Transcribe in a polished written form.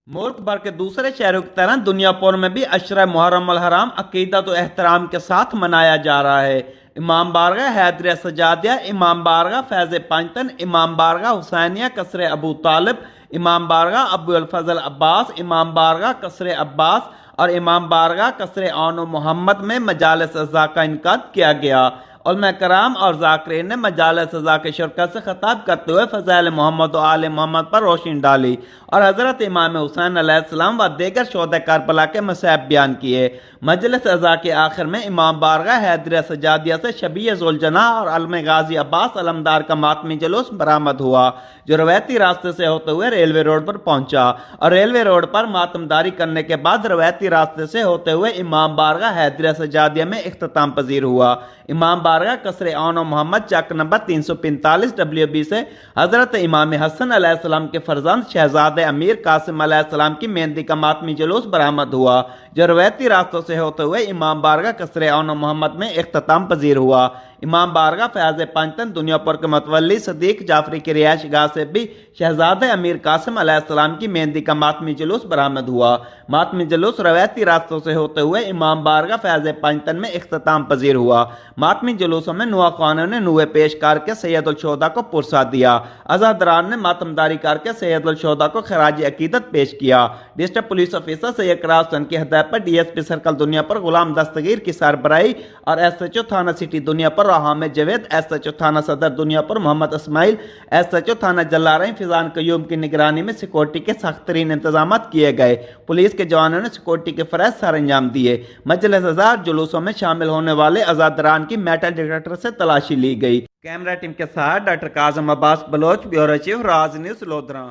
मुल्क भर के दूसरे शहरों की तरह दुनिया भर में भी अशरा मुहर्रम अल हराम अकीदत और एहतराम के साथ मनाया जा रहा है। इमाम बारगाह हैदर सजादिया, इमाम बारगाह फैज़ पंजतन, इमाम बारगाह हुसैनिया कसर अबू तालिब, इमाम बारगाह अबू अल फजल अब्बास, इमाम बारगाह कसर अब्बास और इमाम बारगाह कसर आनो मोहम्मद में मजालिस अज़ा का इनकाद किया गया। उलमा कराम और ज़ाकिरीन ने मजालिस अज़ा के शिरकत से खिताब करते हुए फ़ज़ाइल मोहम्मद और आले मोहम्मद पर रोशनी डाली और हज़रत इमाम हुसैन अलैहिस्सलाम व दीगर शोहदा करबला के मसाइब बयान किए। मजलिस अज़ा के आखिर में इमाम बारगाह हैदर सजादिया से शबीह ज़ुलजना और अलम गाजी अब्बास अलमदार का मातमी जुलूस बरामद हुआ, जो रवायती रास्ते से होते हुए रेलवे रोड पर पहुंचा और रेलवे रोड पर मातमदारी करने के बाद रवायती रास्ते से होते हुए इमाम बारगाह हैदर सजादिया में इख्तिताम पजीर हुआ। इमाम बारगाह कसर आनो मोहम्मद चक नंबर 345 WB से हजरत इमाम हसन अलैहिस्सलाम के फर्जंद शहजादे अमीर कासिम अलैहिस्सलाम की मेहंदी का मातमी जुलूस बरामद हुआ, जो रवायती रास्तों से होते हुए इमाम बारगाह कसर आनो मोहम्मद में इख्तिताम पजीर हुआ। इमाम बारगाह फैज़ पंजतन दुनियापुर के मतवल्ली सदीक जाफरी की रिहाइश गाह से भी शहजादे अमीर कासिम अलैहिस्सलाम की मेहंदी का मातमी जुलूस बरामद हुआ। मातमी जुलूस रवायती रास्तों से होते हुए इमाम बारगाह फैज़ पंजतन में इख्तिताम पजीर हुआ। मातमी जुलूसों में नुआ खानों ने नुए पेश करके सैयदुल शोहदा को पुरसा दिया। अज़ादरान ने मातमदारी करके सैयदुल शोहदा को खराज अकीदत पेश किया। डिस्ट्रिक्ट पुलिस ऑफिसर सैयद करार हुसैन की हदायत पर DSP सर्कल दुनिया पर गुलाम दस्तगीर की सरबराही और SHO थाना सिटी दुनिया पर हामिद जवेद, SHO थाना सदर दुनिया पर मोहम्मद इस्माइल, SHO थाना जलाराई फिजान कयूम की निगरानी में सिक्योरिटी के सख्त तरीन इंतजाम किए गए। पुलिस के जवानों ने सिक्योरिटी के फरज सर अंजाम दिए। मजलिस अज़ा जुलूसों में शामिल होने वाले अज़ादरान की मेटल डिटेक्टर से तलाशी ली गई। कैमरा टीम के साथ doctor Kazim Abbas Baloch, bureau chief, Raj news, lodhra.